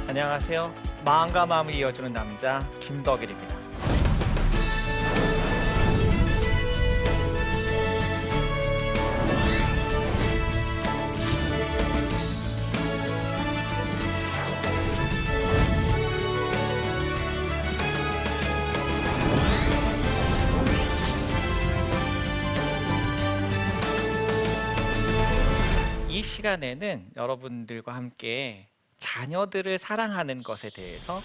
안녕하세요. 마음과 마음을 이어주는 남자 김덕일입니다. 이 시간에는 여러분들과 함께 자녀들을 사랑하는 것에 대해서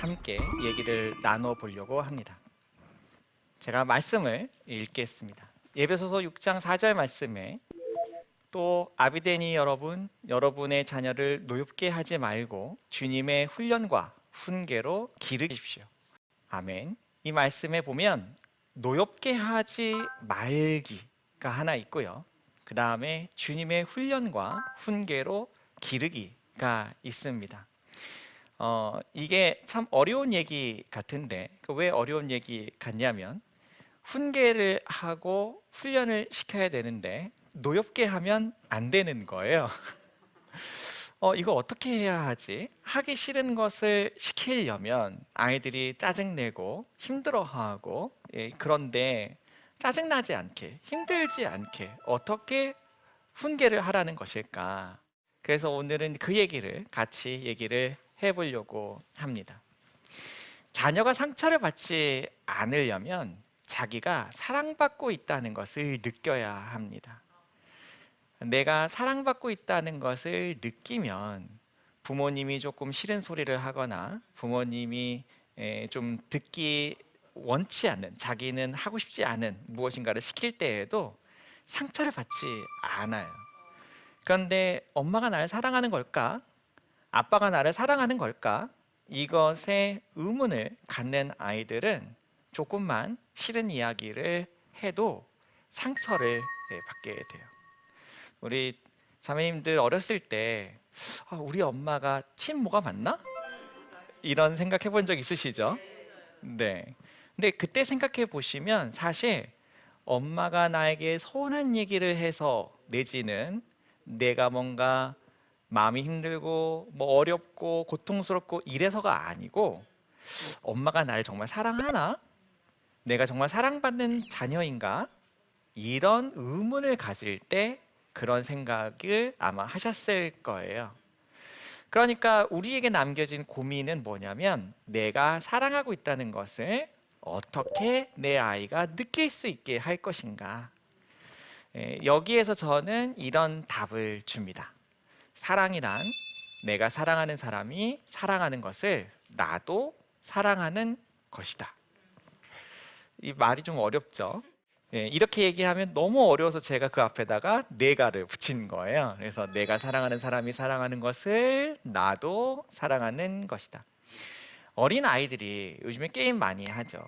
함께 얘기를 나눠 보려고 합니다. 제가 말씀을 읽겠습니다. 에베소서 6장 4절 말씀에 또 아비데니 여러분, 여러분의 자녀를 노엽게 하지 말고 주님의 훈련과 훈계로 기르십시오. 아멘. 이 말씀에 보면 노엽게 하지 말기가 하나 있고요. 그 다음에 주님의 훈련과 훈계로 기르기가 있습니다. 이게 참 어려운 얘기 같은데 왜 어려운 얘기 같냐면 훈계를 하고 훈련을 시켜야 되는데 노엽게 하면 안 되는 거예요. 이거 어떻게 해야 하지? 하기 싫은 것을 시키려면 아이들이 짜증내고 힘들어하고 그런데 짜증나지 않게 힘들지 않게 어떻게 훈계를 하라는 것일까? 그래서 오늘은 그 얘기를 같이 얘기를 해보려고 합니다. 자녀가 상처를 받지 않으려면 자기가 사랑받고 있다는 것을 느껴야 합니다. 내가 사랑받고 있다는 것을 느끼면 부모님이 조금 싫은 소리를 하거나 부모님이 좀 듣기 원치 않는, 자기는 하고 싶지 않은 무엇인가를 시킬 때에도 상처를 받지 않아요. 그런데 엄마가 나를 사랑하는 걸까? 아빠가 나를 사랑하는 걸까? 이것에 의문을 갖는 아이들은 조금만 싫은 이야기를 해도 상처를 받게 돼요. 우리 자매님들 어렸을 때 우리 엄마가 친모가 맞나? 이런 생각해 본 적 있으시죠? 네. 근데 그때 생각해 보시면 사실 엄마가 나에게 서운한 얘기를 해서 내지는 내가 뭔가 마음이 힘들고 뭐 어렵고 고통스럽고 이래서가 아니고 엄마가 나를 정말 사랑하나? 내가 정말 사랑받는 자녀인가? 이런 의문을 가질 때 그런 생각을 아마 하셨을 거예요. 그러니까 우리에게 남겨진 고민은 뭐냐면 내가 사랑하고 있다는 것을 어떻게 내 아이가 느낄 수 있게 할 것인가. 여기에서 저는 이런 답을 줍니다. 사랑이란 내가 사랑하는 사람이 사랑하는 것을 나도 사랑하는 것이다. 이 말이 좀 어렵죠? 이렇게 얘기하면 너무 어려워서 제가 그 앞에다가 내가를 붙인 거예요. 그래서 내가 사랑하는 사람이 사랑하는 것을 나도 사랑하는 것이다. 어린 아이들이 요즘에 게임 많이 하죠.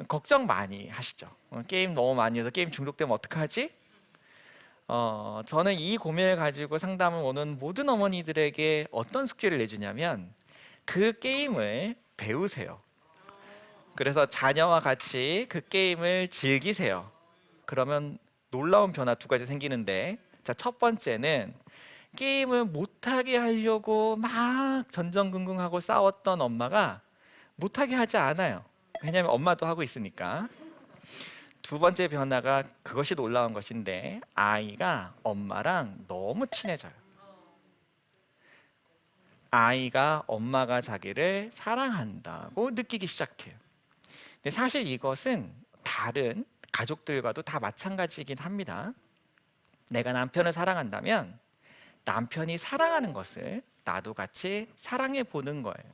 걱정 많이 하시죠. 게임 너무 많이 해서 게임 중독되면 어떡하지? 저는 이 고민을 가지고 상담을 오는 모든 어머니들에게 어떤 숙제를 내주냐면 그 게임을 배우세요. 그래서 자녀와 같이 그 게임을 즐기세요. 그러면 놀라운 변화 두 가지 생기는데, 자, 첫 번째는 게임을 못하게 하려고 막 전전긍긍하고 싸웠던 엄마가 못하게 하지 않아요. 왜냐하면 엄마도 하고 있으니까. 두 번째 변화가 그것이 놀라운 것인데 아이가 엄마랑 너무 친해져요. 아이가 엄마가 자기를 사랑한다고 느끼기 시작해요. 근데 사실 이것은 다른 가족들과도 다 마찬가지이긴 합니다. 내가 남편을 사랑한다면 남편이 사랑하는 것을 나도 같이 사랑해 보는 거예요.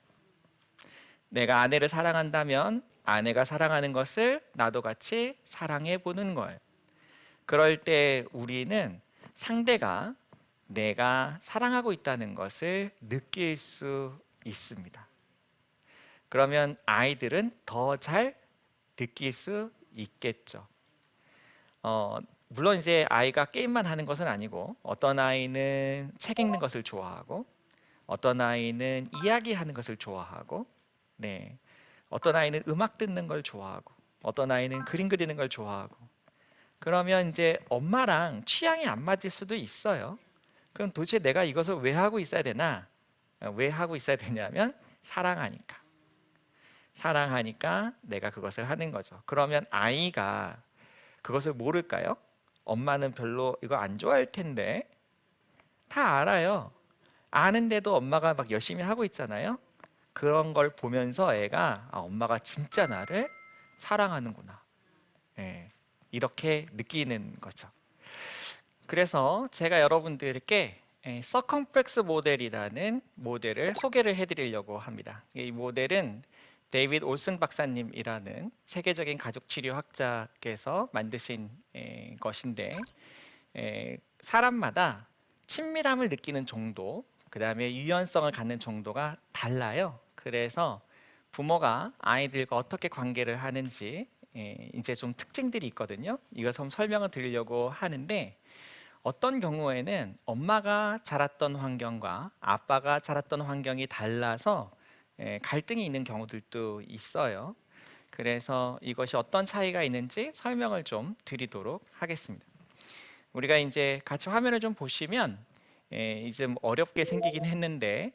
내가 아내를 사랑한다면 아내가 사랑하는 것을 나도 같이 사랑해 보는 거예요. 그럴 때 우리는 상대가 내가 사랑하고 있다는 것을 느낄 수 있습니다. 그러면 아이들은 더 잘 느낄 수 있겠죠. 물론 이제 아이가 게임만 하는 것은 아니고 어떤 아이는 책 읽는 것을 좋아하고 어떤 아이는 이야기하는 것을 좋아하고 어떤 아이는 음악 듣는 걸 좋아하고 어떤 아이는 그림 그리는 걸 좋아하고 그러면 이제 엄마랑 취향이 안 맞을 수도 있어요. 그럼 도대체 내가 이것을 왜 하고 있어야 되나? 왜 하고 있어야 되냐면 사랑하니까. 사랑하니까 내가 그것을 하는 거죠. 그러면 아이가 그것을 모를까요? 엄마는 별로 이거 안 좋아할 텐데. 다 알아요. 아는데도 엄마가 막 열심히 하고 있잖아요. 그런 걸 보면서 애가 엄마가 진짜 나를 사랑하는구나. 예, 이렇게 느끼는 거죠. 그래서 제가 여러분들께 서컴플렉스 모델이라는 모델을 소개를 해드리려고 합니다. 이 모델은 데이비드 올슨 박사님이라는 세계적인 가족치료학자께서 만드신 것인데, 사람마다 친밀함을 느끼는 정도, 그 다음에 유연성을 갖는 정도가 달라요. 그래서 부모가 아이들과 어떻게 관계를 하는지 이제 좀 특징들이 있거든요. 이거 좀 설명을 드리려고 하는데, 어떤 경우에는 엄마가 자랐던 환경과 아빠가 자랐던 환경이 달라서 갈등이 있는 경우들도 있어요. 그래서 이것이 어떤 차이가 있는지 설명을 좀 드리도록 하겠습니다. 우리가 이제 같이 화면을 좀 보시면 이제 좀 어렵게 생기긴 했는데,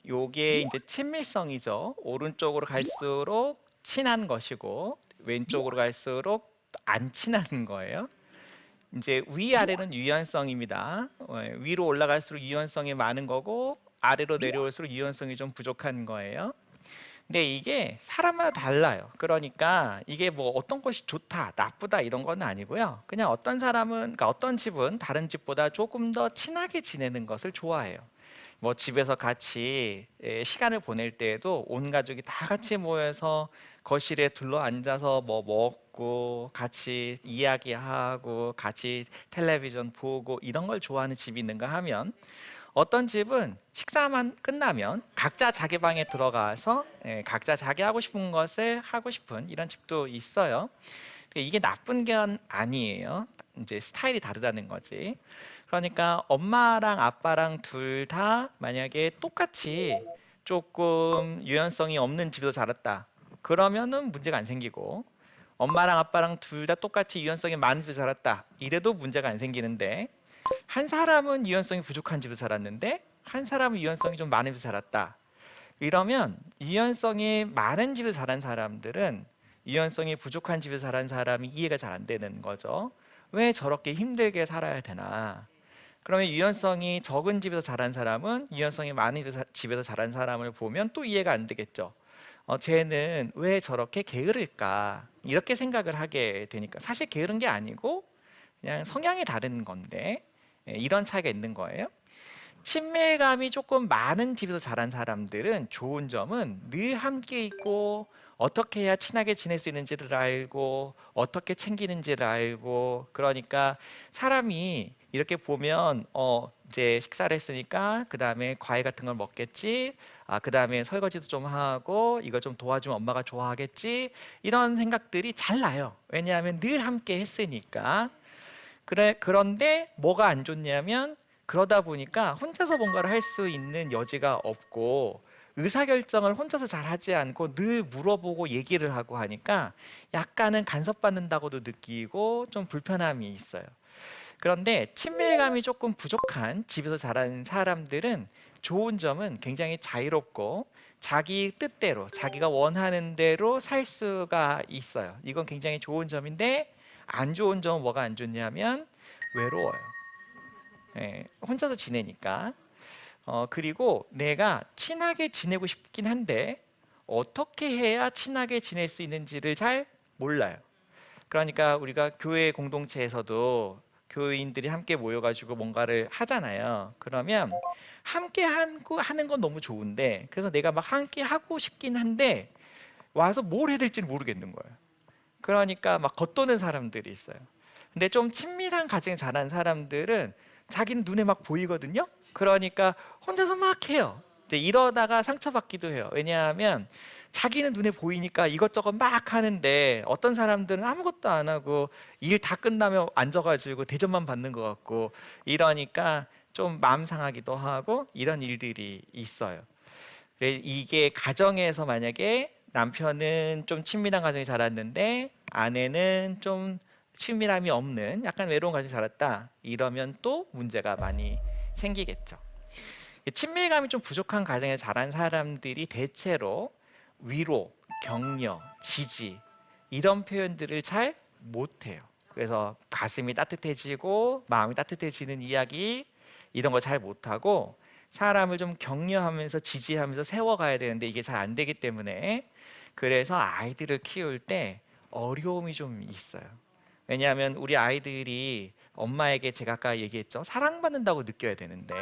요게 이제 친밀성이죠. 오른쪽으로 갈수록 친한 것이고 왼쪽으로 갈수록 안 친한 거예요. 이제 위아래는 유연성입니다. 위로 올라갈수록 유연성이 많은 거고 아래로 내려올수록 유연성이 좀 부족한 거예요. 근데 이게 사람마다 달라요. 그러니까 이게 뭐 어떤 것이 좋다, 나쁘다 이런 건 아니고요. 그냥 어떤 사람은, 그러니까 어떤 집은 다른 집보다 조금 더 친하게 지내는 것을 좋아해요. 뭐 집에서 같이 시간을 보낼 때에도 온 가족이 다 같이 모여서 거실에 둘러 앉아서 뭐 먹고 같이 이야기하고 같이 텔레비전 보고 이런 걸 좋아하는 집이 있는가 하면, 어떤 집은 식사만 끝나면 각자 자기 방에 들어가서 각자 자기 하고 싶은 것을 하고 싶은 이런 집도 있어요. 이게 나쁜 게 아니에요. 이제 스타일이 다르다는 거지. 그러니까 엄마랑 아빠랑 둘 다 만약에 똑같이 조금 유연성이 없는 집에서 자랐다, 그러면은 문제가 안 생기고, 엄마랑 아빠랑 둘 다 똑같이 유연성이 많은 집에서 자랐다, 이래도 문제가 안 생기는데, 한 사람은 유연성이 부족한 집에서 살았는데 한 사람은 유연성이 좀 많은 집에서 살았다, 이러면 유연성이 많은 집에서 자란 사람들은 유연성이 부족한 집에서 자란 사람이 이해가 잘 안 되는 거죠. 왜 저렇게 힘들게 살아야 되나. 그러면 유연성이 적은 집에서 자란 사람은 유연성이 많은 집에서 자란 사람을 보면 또 이해가 안 되겠죠. 쟤는 왜 저렇게 게으를까, 이렇게 생각을 하게 되니까, 사실 게으른 게 아니고 그냥 성향이 다른 건데 이런 차이가 있는 거예요. 친밀감이 조금 많은 집에서 자란 사람들은 좋은 점은 늘 함께 있고 어떻게 해야 친하게 지낼 수 있는지를 알고 어떻게 챙기는지를 알고, 그러니까 사람이 이렇게 보면 이제 식사를 했으니까 그 다음에 과일 같은 걸 먹겠지, 그 다음에 설거지도 좀 하고 이거 좀 도와주면 엄마가 좋아하겠지, 이런 생각들이 잘 나요. 왜냐하면 늘 함께 했으니까. 그런데 뭐가 안 좋냐면, 그러다 보니까 혼자서 뭔가를 할 수 있는 여지가 없고 의사결정을 혼자서 잘 하지 않고 늘 물어보고 얘기를 하고 하니까 약간은 간섭받는다고도 느끼고 좀 불편함이 있어요. 그런데 친밀감이 조금 부족한 집에서 자란 사람들은 좋은 점은 굉장히 자유롭고 자기 뜻대로 자기가 원하는 대로 살 수가 있어요. 이건 굉장히 좋은 점인데, 안 좋은 점은 뭐가 안 좋냐면 외로워요. 혼자서 지내니까. 그리고 내가 친하게 지내고 싶긴 한데 어떻게 해야 친하게 지낼 수 있는지를 잘 몰라요. 그러니까 우리가 교회 공동체에서도 교인들이 함께 모여가지고 뭔가를 하잖아요. 그러면 함께 하는 건 너무 좋은데, 그래서 내가 막 함께 하고 싶긴 한데 와서 뭘 해야 될지는 모르겠는 거예요. 그러니까 막 겉도는 사람들이 있어요. 근데 좀 친밀한 가정에 자란 사람들은 자기는 눈에 막 보이거든요. 그러니까 혼자서 막 해요. 근데 이러다가 상처받기도 해요. 왜냐하면 자기는 눈에 보이니까 이것저것 막 하는데 어떤 사람들은 아무것도 안 하고 일 다 끝나면 앉아가지고 대접만 받는 것 같고, 이러니까 좀 마음 상하기도 하고 이런 일들이 있어요. 이게 가정에서 만약에 남편은 좀 친밀한 가정에 자랐는데 아내는 좀 친밀함이 없는 약간 외로운 가정에 자랐다, 이러면 또 문제가 많이 생기겠죠. 이 친밀감이 좀 부족한 가정에 자란 사람들이 대체로 위로, 격려, 지지 이런 표현들을 잘 못해요. 그래서 가슴이 따뜻해지고 마음이 따뜻해지는 이야기 이런 거 잘 못하고 사람을 좀 격려하면서 지지하면서 세워가야 되는데 이게 잘 안 되기 때문에 그래서 아이들을 키울 때 어려움이 좀 있어요. 왜냐하면 우리 아이들이 엄마에게 제가 아까 얘기했죠. 사랑받는다고 느껴야 되는데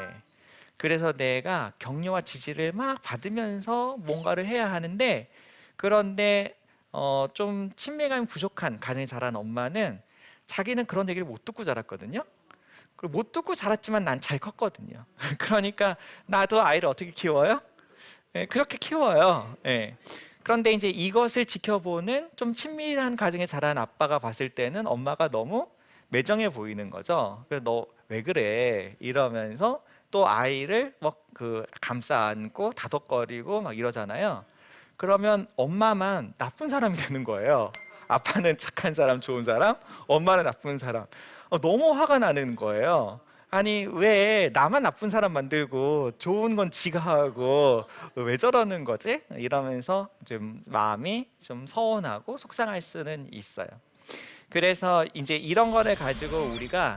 그래서 내가 격려와 지지를 막 받으면서 뭔가를 해야 하는데 그런데 좀 친밀감이 부족한 가정에 자란 엄마는 자기는 그런 얘기를 못 듣고 자랐거든요. 그리고 못 듣고 자랐지만 난 잘 컸거든요. 그러니까 나도 아이를 어떻게 키워요? 예, 그렇게 키워요. 예. 그런데 이제 이것을 지켜보는 좀 친밀한 가정에 자란 아빠가 봤을 때는 엄마가 너무 매정해 보이는 거죠. 그래서 너 왜 그래? 이러면서 또 아이를 막 그 감싸 안고 다독거리고 막 이러잖아요. 그러면 엄마만 나쁜 사람이 되는 거예요. 아빠는 착한 사람, 좋은 사람, 엄마는 나쁜 사람. 너무 화가 나는 거예요. 아니 왜 나만 나쁜 사람 만들고 좋은 건 지가 하고 왜 저러는 거지? 이러면서 좀 마음이 좀 서운하고 속상할 수는 있어요. 그래서 이제 이런 거를 가지고 우리가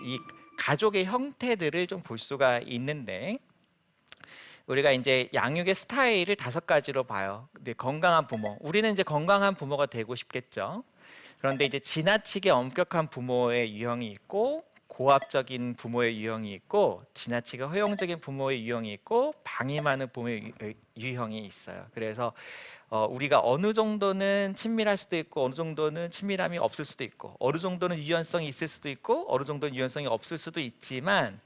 이 가족의 형태들을 좀 볼 수가 있는데 우리가 이제 양육의 스타일을 5가지로 봐요. 근데 건강한 부모, 우리는 이제 건강한 부모가 되고 싶겠죠. 그런데 이제 지나치게 엄격한 부모의 유형이 있고 고압적인 부모의 유형이 있고 지나치게 허용적인 부모의 유형이 있고 방임하는 부모의 유형이 있어요. 그래서 우리가 어느 정도는 친밀할 수도 있고 어느 정도는 친밀함이 없을 수도 있고 어느 정도는 유연성이 있을 수도 있고 어느 정도는 유연성이 없을 수도 있지만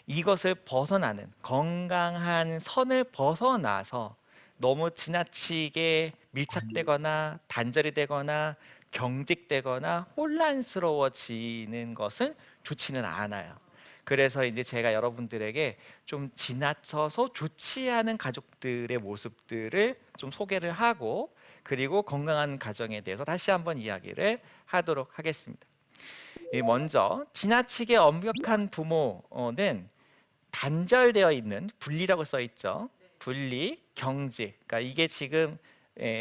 이것을 벗어나는 건강한 선을 벗어나서 너무 지나치게 밀착되거나 단절이 되거나 경직되거나 혼란스러워지는 것은 좋지는 않아요. 그래서 이제 제가 여러분들에게 좀 지나쳐서 좋지 않은 가족들의 모습들을 좀 소개를 하고 그리고 건강한 가정에 대해서 다시 한번 이야기를 하도록 하겠습니다. 먼저 지나치게 엄격한 부모는 단절되어 있는 분리라고 써 있죠. 분리, 경직. 그러니까 이게 지금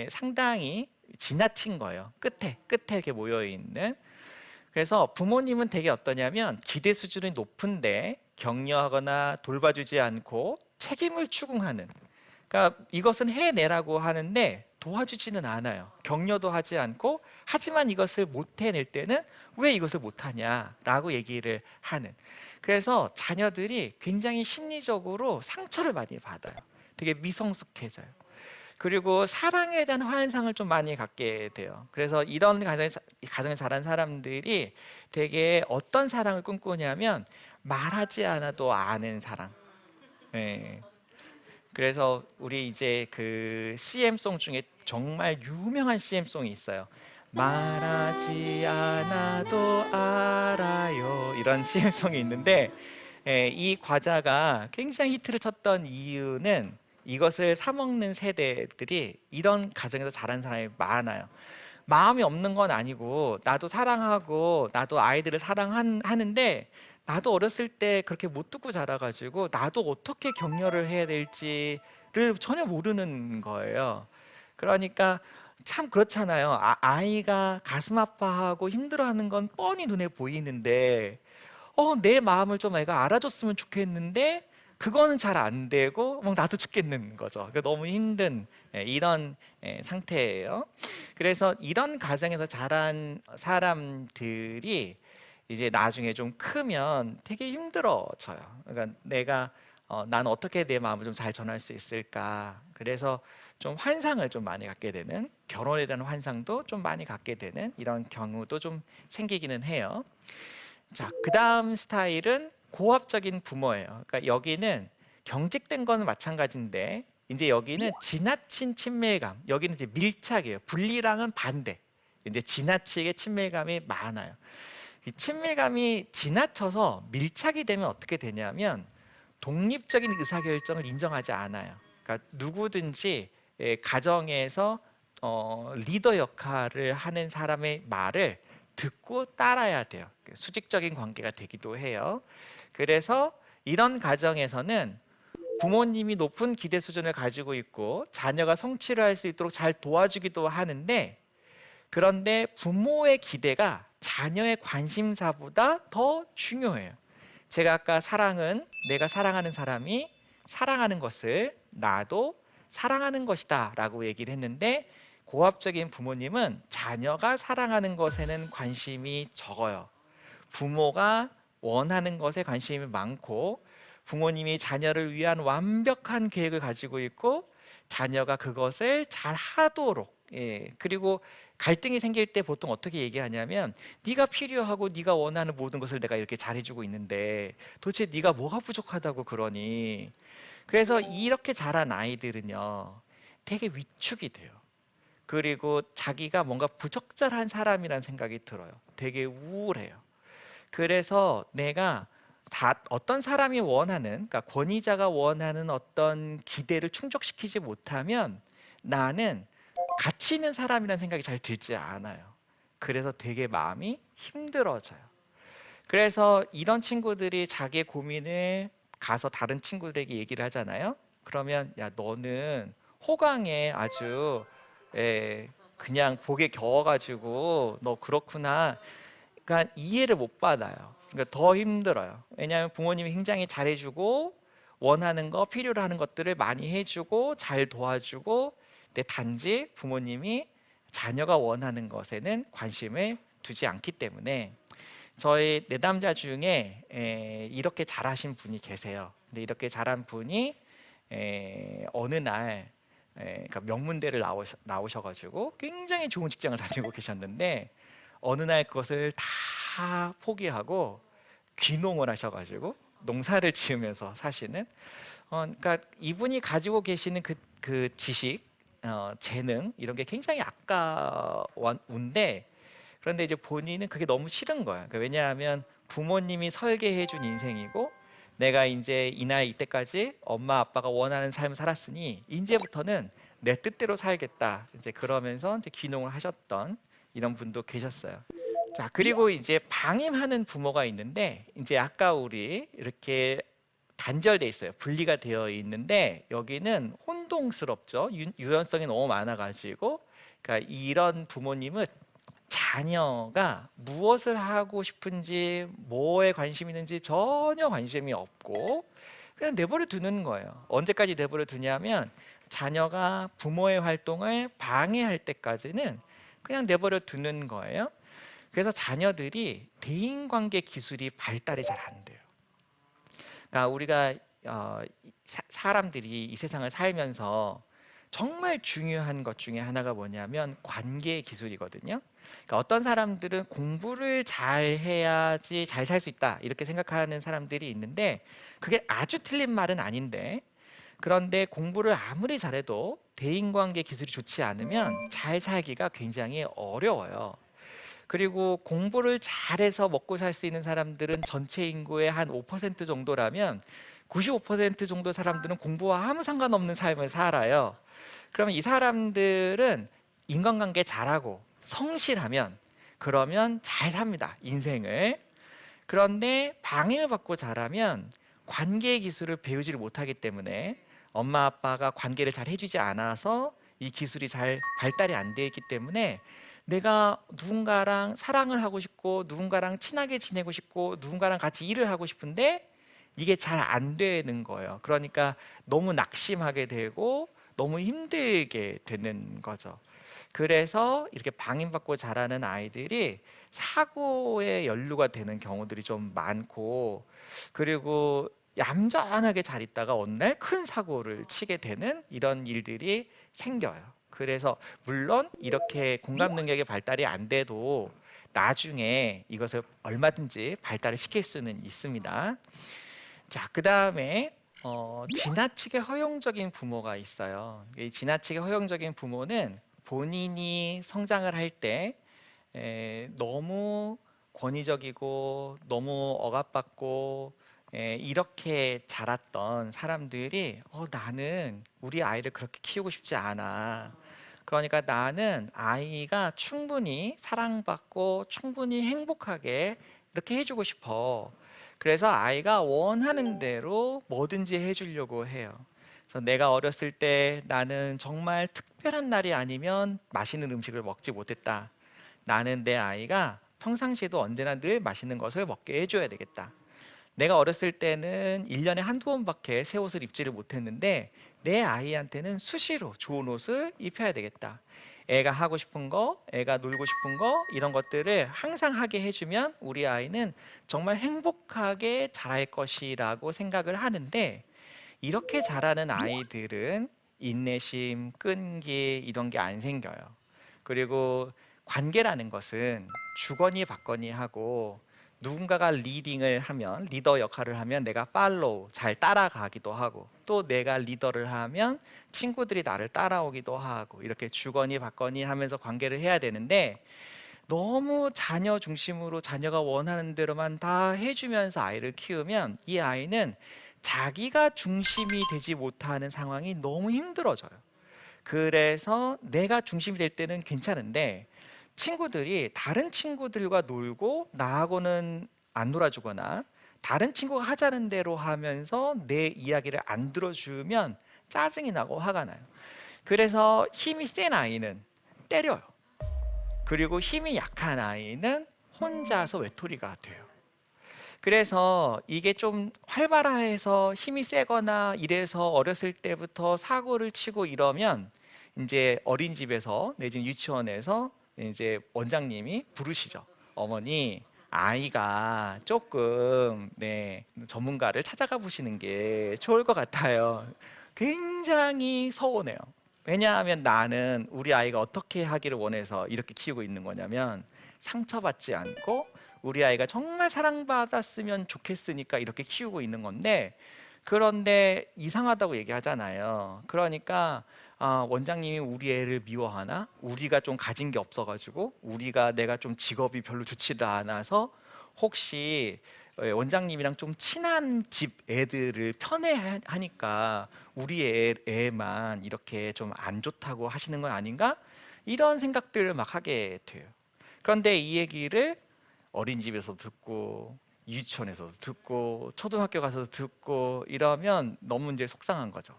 상당히 지나친 거예요. 끝에 이렇게 모여 있는. 그래서 부모님은 되게 어떠냐면 기대 수준이 높은데 격려하거나 돌봐주지 않고 책임을 추궁하는. 그러니까 이것은 해내라고 하는데 도와주지는 않아요. 격려도 하지 않고 하지만 이것을 못 해낼 때는 왜 이것을 못하냐라고 얘기를 하는. 그래서 자녀들이 굉장히 심리적으로 상처를 많이 받아요. 되게 미성숙해져요. 그리고 사랑에 대한 환상을 좀 많이 갖게 돼요. 그래서 이런 가정에 자란 사람들이 되게 어떤 사랑을 꿈꾸냐면 말하지 않아도 아는 사랑. 네. 그래서 우리 이제 그 CM송 중에 정말 유명한 CM송이 있어요. 말하지 않아도 알아요. 이런 CM송이 있는데 이 과자가 굉장히 히트를 쳤던 이유는 이것을 사 먹는 세대들이 이런 가정에서 자란 사람이 많아요. 마음이 없는 건 아니고 나도 사랑하고 나도 아이들을 사랑하는데 나도 어렸을 때 그렇게 못 듣고 자라가지고 나도 어떻게 격려를 해야 될지를 전혀 모르는 거예요. 그러니까 참 그렇잖아요. 아이가 가슴 아파하고 힘들어하는 건 뻔히 눈에 보이는데 내 마음을 좀 애가 알아줬으면 좋겠는데 그거는 잘 안 되고 막 나도 죽겠는 거죠. 그러니까 너무 힘든 이런 상태예요. 그래서 이런 가정에서 자란 사람들이 이제 나중에 좀 크면 되게 힘들어져요. 그러니까 내가 나는 어떻게 내 마음을 좀 잘 전할 수 있을까? 그래서 좀 환상을 좀 많이 갖게 되는 결혼에 대한 환상도 좀 많이 갖게 되는 이런 경우도 좀 생기기는 해요. 자, 그다음 스타일은 고압적인 부모예요. 그러니까 여기는 경직된 거는 마찬가지인데 이제 여기는 지나친 친밀감, 여기는 이제 밀착이에요. 분리랑은 반대. 이제 지나치게 친밀감이 많아요. 이 친밀감이 지나쳐서 밀착이 되면 어떻게 되냐면 독립적인 의사결정을 인정하지 않아요. 그러니까 누구든지 가정에서 리더 역할을 하는 사람의 말을 듣고 따라야 돼요. 수직적인 관계가 되기도 해요. 그래서 이런 가정에서는 부모님이 높은 기대 수준을 가지고 있고 자녀가 성취를 할 수 있도록 잘 도와주기도 하는데, 그런데 부모의 기대가 자녀의 관심사보다 더 중요해요. 제가 아까 사랑은 내가 사랑하는 사람이 사랑하는 것을 나도 사랑하는 것이다 라고 얘기를 했는데, 고압적인 부모님은 자녀가 사랑하는 것에는 관심이 적어요. 부모가 원하는 것에 관심이 많고, 부모님이 자녀를 위한 완벽한 계획을 가지고 있고, 자녀가 그것을 잘 하도록, 그리고 갈등이 생길 때 보통 어떻게 얘기하냐면, 네가 필요하고 네가 원하는 모든 것을 내가 이렇게 잘해주고 있는데 도대체 네가 뭐가 부족하다고 그러니. 그래서 이렇게 자란 아이들은요, 되게 위축이 돼요. 그리고 자기가 뭔가 부적절한 사람이라는 생각이 들어요. 되게 우울해요. 그래서 내가 어떤 사람이 원하는, 그러니까 권위자가 원하는 어떤 기대를 충족시키지 못하면 나는 가치 있는 사람이라는 생각이 잘 들지 않아요. 그래서 되게 마음이 힘들어져요. 그래서 이런 친구들이 자기의 고민을 가서 다른 친구들에게 얘기를 하잖아요. 그러면 야, 너는 호강에 아주 그냥 복에 겨워가지고 너 그렇구나. 그러니까 이해를 못 받아요. 그러니까 더 힘들어요. 왜냐하면 부모님이 굉장히 잘해주고 원하는 거, 필요로 하는 것들을 많이 해주고 잘 도와주고, 근데 단지 부모님이 자녀가 원하는 것에는 관심을 두지 않기 때문에. 저희 내남자 중에 이렇게 잘하신 분이 계세요. 근데 이렇게 잘한 분이 어느 날 그러니까 명문대를 나오셔가지고 굉장히 좋은 직장을 다니고 계셨는데, 어느 날 그것을 다 포기하고 귀농을 하셔가지고 농사를 지으면서 사시는, 그러니까 이분이 가지고 계시는 그 지식, 재능 이런 게 굉장히 아까운데, 그런데 이제 본인은 그게 너무 싫은 거야. 그러니까 왜냐하면 부모님이 설계해 준 인생이고, 내가 이제 이날 이때까지 엄마 아빠가 원하는 삶을 살았으니 이제부터는 내 뜻대로 살겠다, 이제 그러면서 이제 귀농을 하셨던 이런 분도 계셨어요. 자, 그리고 이제 방임하는 부모가 있는데, 이제 아까 우리 이렇게 단절돼 있어요. 분리가 되어 있는데 여기는 혼동스럽죠. 유연성이 너무 많아가지고, 그러니까 이런 부모님은 자녀가 무엇을 하고 싶은지, 뭐에 관심이 있는지 전혀 관심이 없고 그냥 내버려 두는 거예요. 언제까지 내버려 두냐면, 자녀가 부모의 활동을 방해할 때까지는 그냥 내버려 두는 거예요. 그래서 자녀들이 대인관계 기술이 발달이 잘 안 돼요. 그러니까 우리가 사람들이 이 세상을 살면서 정말 중요한 것 중에 하나가 뭐냐면 관계 기술이거든요. 그러니까 어떤 사람들은 공부를 잘 해야지 잘 살 수 있다 이렇게 생각하는 사람들이 있는데, 그게 아주 틀린 말은 아닌데, 그런데 공부를 아무리 잘해도 대인관계 기술이 좋지 않으면 잘 살기가 굉장히 어려워요. 그리고 공부를 잘해서 먹고 살 수 있는 사람들은 전체 인구의 한 5% 정도라면, 95% 정도 사람들은 공부와 아무 상관없는 삶을 살아요. 그러면 이 사람들은 인간관계 잘하고 성실하면, 그러면 잘 삽니다, 인생을. 그런데 방해를 받고 자라면 관계 기술을 배우지를 못하기 때문에, 엄마 아빠가 관계를 잘 해주지 않아서 이 기술이 잘 발달이 안 되어 있기 때문에, 내가 누군가랑 사랑을 하고 싶고 누군가랑 친하게 지내고 싶고 누군가랑 같이 일을 하고 싶은데 이게 잘 안 되는 거예요. 그러니까 너무 낙심하게 되고 너무 힘들게 되는 거죠. 그래서 이렇게 방임받고 자라는 아이들이 사고에 연루가 되는 경우들이 좀 많고, 그리고 얌전하게 잘 있다가 어느 날 큰 사고를 치게 되는 이런 일들이 생겨요. 그래서 물론 이렇게 공감 능력의 발달이 안 돼도 나중에 이것을 얼마든지 발달을 시킬 수는 있습니다. 자, 그 다음에 지나치게 허용적인 부모가 있어요. 이 지나치게 허용적인 부모는 본인이 성장을 할 때 너무 권위적이고 너무 억압받고 이렇게 자랐던 사람들이, 나는 우리 아이를 그렇게 키우고 싶지 않아. 그러니까 나는 아이가 충분히 사랑받고 충분히 행복하게 이렇게 해주고 싶어. 그래서 아이가 원하는 대로 뭐든지 해주려고 해요. 그래서 내가 어렸을 때 나는 정말 특별한 날이 아니면 맛있는 음식을 먹지 못했다. 나는 내 아이가 평상시에도 언제나 늘 맛있는 것을 먹게 해줘야 되겠다. 내가 어렸을 때는 1년에 한두 번밖에 새 옷을 입지를 못했는데 내 아이한테는 수시로 좋은 옷을 입혀야 되겠다. 애가 하고 싶은 거, 애가 놀고 싶은 거 이런 것들을 항상 하게 해주면 우리 아이는 정말 행복하게 자랄 것이라고 생각을 하는데, 이렇게 자라는 아이들은 인내심, 끈기 이런 게 안 생겨요. 그리고 관계라는 것은 주거니 받거니 하고, 누군가가 리딩을 하면, 리더 역할을 하면 내가 팔로우 잘 따라가기도 하고, 또 내가 리더를 하면 친구들이 나를 따라오기도 하고, 이렇게 주거니 받거니 하면서 관계를 해야 되는데, 너무 자녀 중심으로 자녀가 원하는 대로만 다 해주면서 아이를 키우면 이 아이는 자기가 중심이 되지 못하는 상황이 너무 힘들어져요. 그래서 내가 중심이 될 때는 괜찮은데, 친구들이 다른 친구들과 놀고 나하고는 안 놀아주거나 다른 친구가 하자는 대로 하면서 내 이야기를 안 들어주면 짜증이 나고 화가 나요. 그래서 힘이 센 아이는 때려요. 그리고 힘이 약한 아이는 혼자서 외톨이가 돼요. 그래서 이게 좀 활발해서 힘이 세거나 이래서 어렸을 때부터 사고를 치고 이러면 이제 어린이집에서 내지는 유치원에서 이제 원장님이 부르시죠. 어머니, 아이가 조금 전문가를 찾아가 보시는 게 좋을 것 같아요. 굉장히 서운해요. 왜냐하면 나는 우리 아이가 어떻게 하기를 원해서 이렇게 키우고 있는 거냐면, 상처받지 않고 우리 아이가 정말 사랑받았으면 좋겠으니까 이렇게 키우고 있는 건데, 그런데 이상하다고 얘기하잖아요. 그러니까 원장님이 우리 애를 미워하나? 우리가 좀 가진 게 없어가지고, 내가 좀 직업이 별로 좋지도 않아서 혹시 원장님이랑 좀 친한 집 애들을 편애하니까 우리 애만 이렇게 좀 안 좋다고 하시는 건 아닌가? 이런 생각들을 막 하게 돼요. 그런데 이 얘기를 어린이집에서 듣고 유치원에서도 듣고 초등학교 가서도 듣고 이러면 너무 이제 속상한 거죠.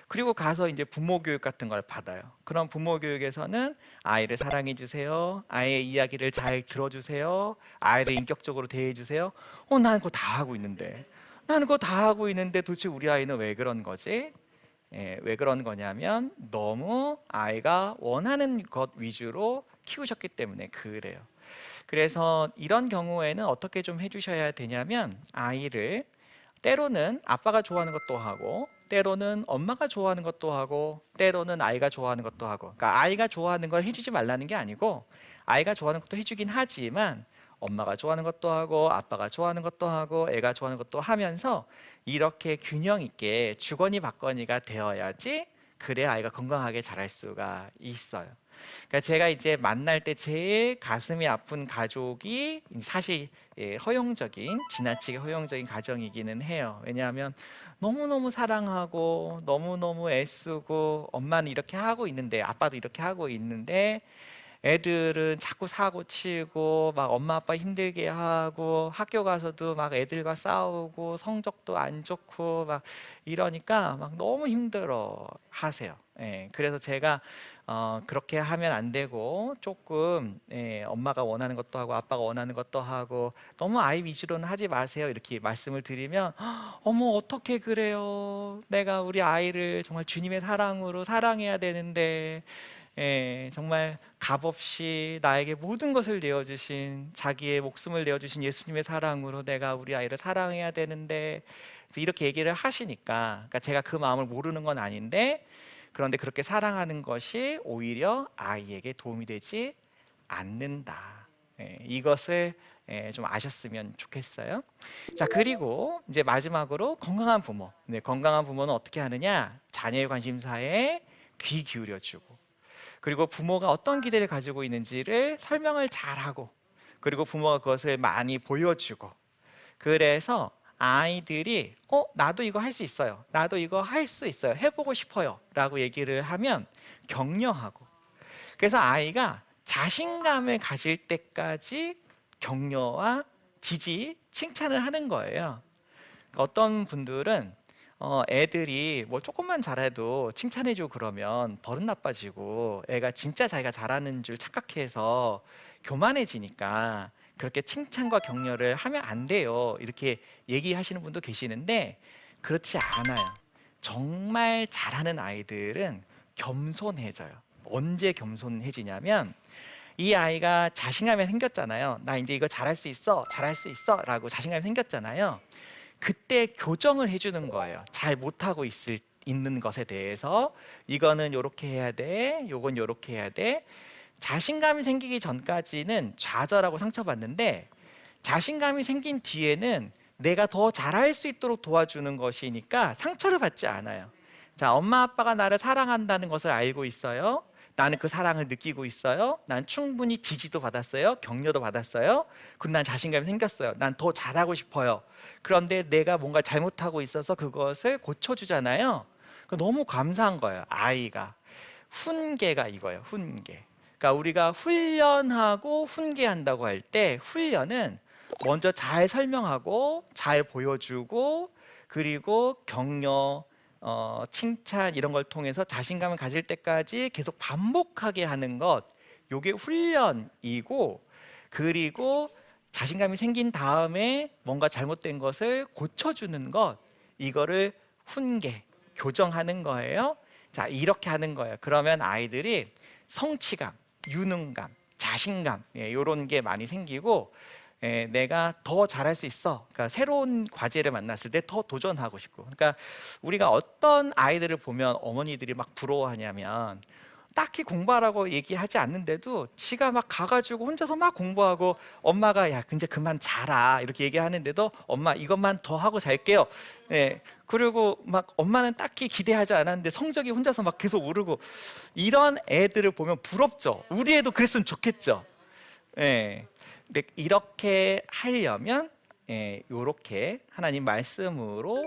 그리고 가서 이제 부모 교육 같은 걸 받아요. 그런 부모 교육에서는 아이를 사랑해 주세요. 아이의 이야기를 잘 들어주세요. 아이를 인격적으로 대해 주세요. 나는 그거 다 하고 있는데. 나는 그거 다 하고 있는데 도대체 우리 아이는 왜 그런 거지? 왜 그런 거냐면 너무 아이가 원하는 것 위주로 키우셨기 때문에 그래요. 그래서 이런 경우에는 어떻게 좀 해주셔야 되냐면, 아이를 때로는 아빠가 좋아하는 것도 하고, 때로는 엄마가 좋아하는 것도 하고, 때로는 아이가 좋아하는 것도 하고, 그러니까 아이가 좋아하는 걸 해주지 말라는 게 아니고, 아이가 좋아하는 것도 해주긴 하지만 엄마가 좋아하는 것도 하고 아빠가 좋아하는 것도 하고 애가 좋아하는 것도 하면서 이렇게 균형 있게 주거니 받거니가 되어야지, 그래야 아이가 건강하게 자랄 수가 있어요. 그러니까 제가 이제 만날 때 제일 가슴이 아픈 가족이 사실 지나치게 허용적인 가정이기는 해요. 왜냐하면 너무너무 사랑하고 너무너무 애쓰고, 엄마는 이렇게 하고 있는데 아빠도 이렇게 하고 있는데 애들은 자꾸 사고 치고 막 엄마 아빠 힘들게 하고, 학교 가서도 막 애들과 싸우고 성적도 안 좋고 막 이러니까 막 너무 힘들어 하세요. 그래서 제가 그렇게 하면 안 되고, 조금 엄마가 원하는 것도 하고 아빠가 원하는 것도 하고 너무 아이 위주로는 하지 마세요 이렇게 말씀을 드리면, 어머 어떻게 그래요? 내가 우리 아이를 정말 주님의 사랑으로 사랑해야 되는데, 정말 값없이 나에게 모든 것을 내어주신, 자기의 목숨을 내어주신 예수님의 사랑으로 내가 우리 아이를 사랑해야 되는데, 이렇게 얘기를 하시니까, 그러니까 제가 그 마음을 모르는 건 아닌데, 그런데 그렇게 사랑하는 것이 오히려 아이에게 도움이 되지 않는다. 이것을 좀 아셨으면 좋겠어요. 자, 그리고 이제 마지막으로 건강한 부모. 건강한 부모는 어떻게 하느냐? 자녀의 관심사에 귀 기울여주고, 그리고 부모가 어떤 기대를 가지고 있는지를 설명을 잘하고, 그리고 부모가 그것을 많이 보여주고, 그래서 아이들이 나도 이거 할 수 있어요, 나도 이거 할 수 있어요, 해보고 싶어요 라고 얘기를 하면 격려하고, 그래서 아이가 자신감을 가질 때까지 격려와 지지, 칭찬을 하는 거예요. 어떤 분들은 애들이 뭐 조금만 잘해도 칭찬해주고 그러면 버릇 나빠지고 애가 진짜 자기가 잘하는 줄 착각해서 교만해지니까 그렇게 칭찬과 격려를 하면 안 돼요, 이렇게 얘기하시는 분도 계시는데 그렇지 않아요. 정말 잘하는 아이들은 겸손해져요. 언제 겸손해지냐면 이 아이가 자신감이 생겼잖아요. 나 이제 이거 잘할 수 있어, 잘할 수 있어 라고 자신감이 생겼잖아요. 그때 교정을 해주는 거예요. 잘 못하고 있는 것에 대해서 이거는 요렇게 해야 돼, 요건 요렇게 해야 돼. 자신감이 생기기 전까지는 좌절하고 상처받는데 자신감이 생긴 뒤에는 내가 더 잘할 수 있도록 도와주는 것이니까 상처를 받지 않아요. 자, 엄마 아빠가 나를 사랑한다는 것을 알고 있어요. 나는 그 사랑을 느끼고 있어요. 난 충분히 지지도 받았어요. 격려도 받았어요. 그럼 난 자신감이 생겼어요. 난 더 잘하고 싶어요. 그런데 내가 뭔가 잘못하고 있어서 그것을 고쳐주잖아요. 너무 감사한 거예요. 아이가. 훈계가 이거예요. 훈계. 그러니까 우리가 훈련하고 훈계한다고 할 때 훈련은 먼저 잘 설명하고 잘 보여주고 그리고 격려, 칭찬 이런 걸 통해서 자신감을 가질 때까지 계속 반복하게 하는 것, 요게 훈련이고, 그리고 자신감이 생긴 다음에 뭔가 잘못된 것을 고쳐주는 것, 이거를 훈계, 교정하는 거예요. 자, 이렇게 하는 거예요. 그러면 아이들이 성취감, 유능감, 자신감, 이런 게 많이 생기고, 내가 더 잘할 수 있어. 그러니까 새로운 과제를 만났을 때 더 도전하고 싶고. 그러니까 우리가 어떤 아이들을 보면 어머니들이 막 부러워하냐면 딱히 공부하라고 얘기하지 않는데도 지가 막 가가지고 혼자서 막 공부하고 엄마가 야 이제 그만 자라 이렇게 얘기하는데도 엄마 이것만 더 하고 잘게요. 그리고 막 엄마는 딱히 기대하지 않았는데 성적이 혼자서 막 계속 오르고 이런 애들을 보면 부럽죠. 우리 애도 그랬으면 좋겠죠. 근데 이렇게 하려면 이렇게 하나님 말씀으로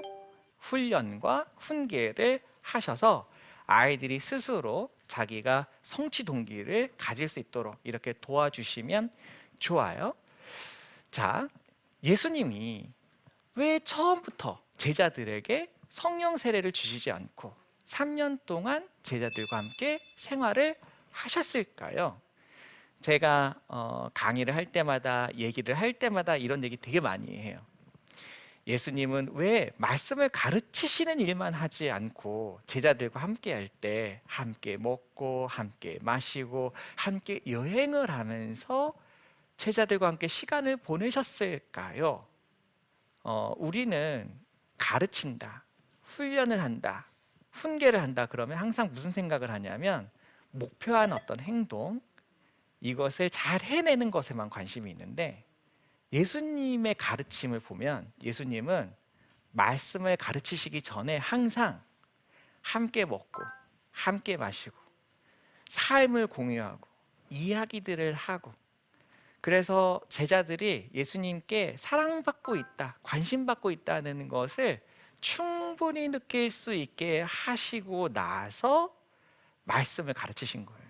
훈련과 훈계를 하셔서 아이들이 스스로 자기가 성취 동기를 가질 수 있도록 이렇게 도와주시면 좋아요. 자, 예수님이 왜 처음부터 제자들에게 성령 세례를 주시지 않고 3년 동안 제자들과 함께 생활을 하셨을까요? 제가 강의를 할 때마다 얘기를 할 때마다 이런 얘기 되게 많이 해요. 예수님은 왜 말씀을 가르치시는 일만 하지 않고 제자들과 함께 할 때 함께 먹고 함께 마시고 함께 여행을 하면서 제자들과 함께 시간을 보내셨을까요? 우리는 가르친다, 훈련을 한다, 훈계를 한다 그러면 항상 무슨 생각을 하냐면 목표한 어떤 행동, 이것을 잘 해내는 것에만 관심이 있는데 예수님의 가르침을 보면 예수님은 말씀을 가르치시기 전에 항상 함께 먹고 함께 마시고 삶을 공유하고 이야기들을 하고, 그래서 제자들이 예수님께 사랑받고 있다, 관심받고 있다는 것을 충분히 느낄 수 있게 하시고 나서 말씀을 가르치신 거예요.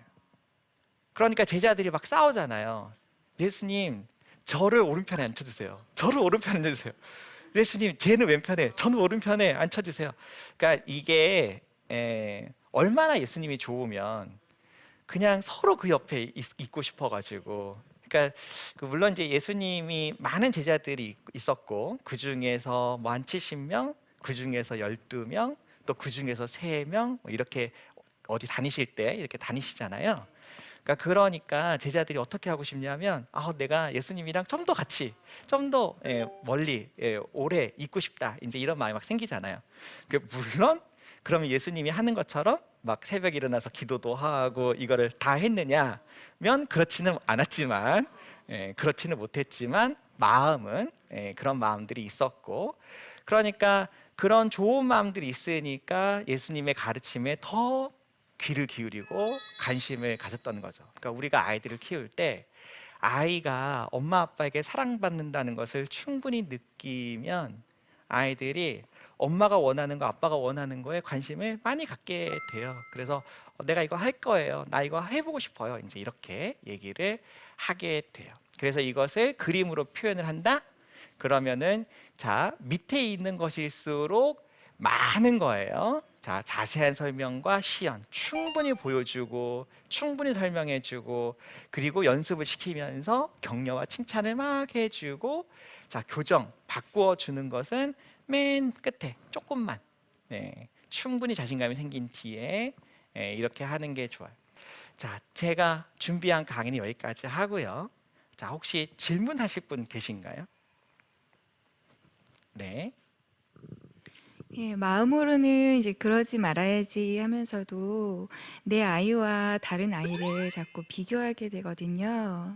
그러니까 제자들이 막 싸우잖아요. 예수님, 저를 오른편에 앉혀주세요. 저를 오른편에 앉혀주세요. 예수님, 쟤는 왼편에, 저는 오른편에 앉혀주세요. 그러니까 이게 얼마나 예수님이 좋으면 그냥 서로 그 옆에 있고 싶어가지고. 그러니까 물론 이제 예수님이 많은 제자들이 있었고 그 중에서 뭐 한 70명, 그 중에서 12명, 또 그 중에서 3명 이렇게 어디 다니실 때 이렇게 다니시잖아요. 그러니까 제자들이 어떻게 하고 싶냐면 내가 예수님이랑 좀 더 같이 좀 더 멀리 오래 있고 싶다, 이제 이런 마음이 막 생기잖아요. 물론 그러면 예수님이 하는 것처럼 막 새벽에 일어나서 기도도 하고 이거를 다 했느냐면 그렇지는 않았지만 그렇지는 못했지만 마음은 그런 마음들이 있었고, 그러니까 그런 좋은 마음들이 있으니까 예수님의 가르침에 더 귀를 기울이고 관심을 가졌던 거죠. 그러니까 우리가 아이들을 키울 때 아이가 엄마 아빠에게 사랑받는다는 것을 충분히 느끼면 아이들이 엄마가 원하는 거, 아빠가 원하는 거에 관심을 많이 갖게 돼요. 그래서 내가 이거 할 거예요, 나 이거 해보고 싶어요, 이제 이렇게 얘기를 하게 돼요. 그래서 이것을 그림으로 표현을 한다, 그러면은 자, 밑에 있는 것일수록 많은 거예요. 자, 자세한 설명과 시연 충분히 보여주고 충분히 설명해주고 그리고 연습을 시키면서 격려와 칭찬을 막 해주고 자, 교정 바꾸어 주는 것은 맨 끝에 조금만 네, 충분히 자신감이 생긴 뒤에 이렇게 하는 게 좋아요. 자, 제가 준비한 강의는 여기까지 하고요. 자, 혹시 질문하실 분 계신가요? 네. 예, 마음으로는 이제 그러지 말아야지 하면서도 내 아이와 다른 아이를 자꾸 비교하게 되거든요.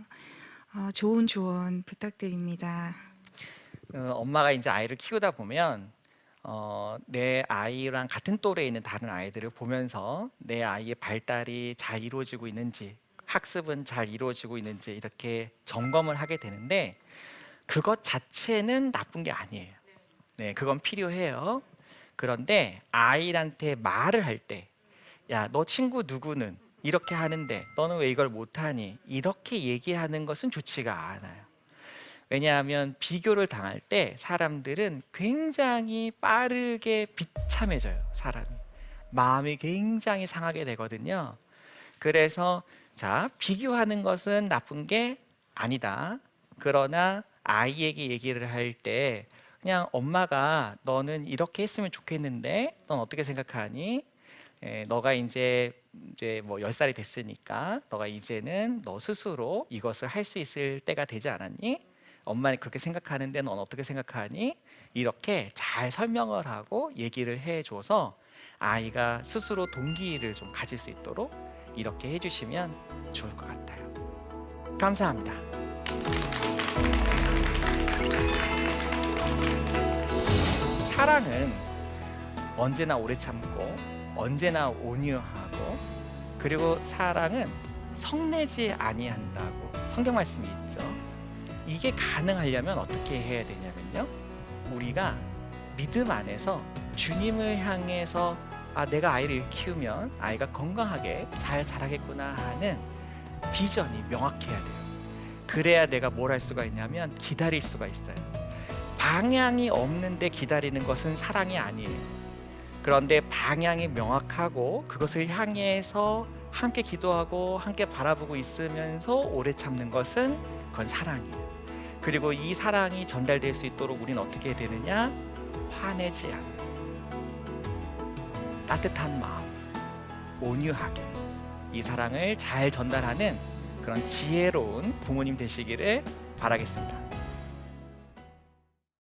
좋은 조언 부탁드립니다. 엄마가 이제 아이를 키우다 보면 내 아이랑 같은 또래에 있는 다른 아이들을 보면서 내 아이의 발달이 잘 이루어지고 있는지 학습은 잘 이루어지고 있는지 이렇게 점검을 하게 되는데 그것 자체는 나쁜 게 아니에요. 네, 그건 필요해요. 그런데 아이한테 말을 할 때, 야, 너 친구 누구는 이렇게 하는데 너는 왜 이걸 못하니? 이렇게 얘기하는 것은 좋지가 않아요. 왜냐하면 비교를 당할 때 사람들은 굉장히 빠르게 비참해져요. 사람이 마음이 굉장히 상하게 되거든요. 그래서 자, 비교하는 것은 나쁜 게 아니다. 그러나 아이에게 얘기를 할 때 그냥 엄마가 너는 이렇게 했으면 좋겠는데 넌 어떻게 생각하니? 너가 이제 뭐 10살이 됐으니까 너가 이제는 너 스스로 이것을 할 수 있을 때가 되지 않았니? 엄마는 그렇게 생각하는데 넌 어떻게 생각하니? 이렇게 잘 설명을 하고 얘기를 해줘서 아이가 스스로 동기를 좀 가질 수 있도록 이렇게 해주시면 좋을 것 같아요. 감사합니다. 사랑은 언제나 오래 참고 언제나 온유하고 그리고 사랑은 성내지 아니한다고 성경 말씀이 있죠. 이게 가능하려면 어떻게 해야 되냐면요, 우리가 믿음 안에서 주님을 향해서 내가 아이를 키우면 아이가 건강하게 잘 자라겠구나 하는 비전이 명확해야 돼요. 그래야 내가 뭘 할 수가 있냐면 기다릴 수가 있어요. 방향이 없는데 기다리는 것은 사랑이 아니에요. 그런데 방향이 명확하고 그것을 향해서 함께 기도하고 함께 바라보고 있으면서 오래 참는 것은 그건 사랑이에요. 그리고 이 사랑이 전달될 수 있도록 우리는 어떻게 해야 되느냐? 화내지 않고 따뜻한 마음, 온유하게 이 사랑을 잘 전달하는 그런 지혜로운 부모님 되시기를 바라겠습니다.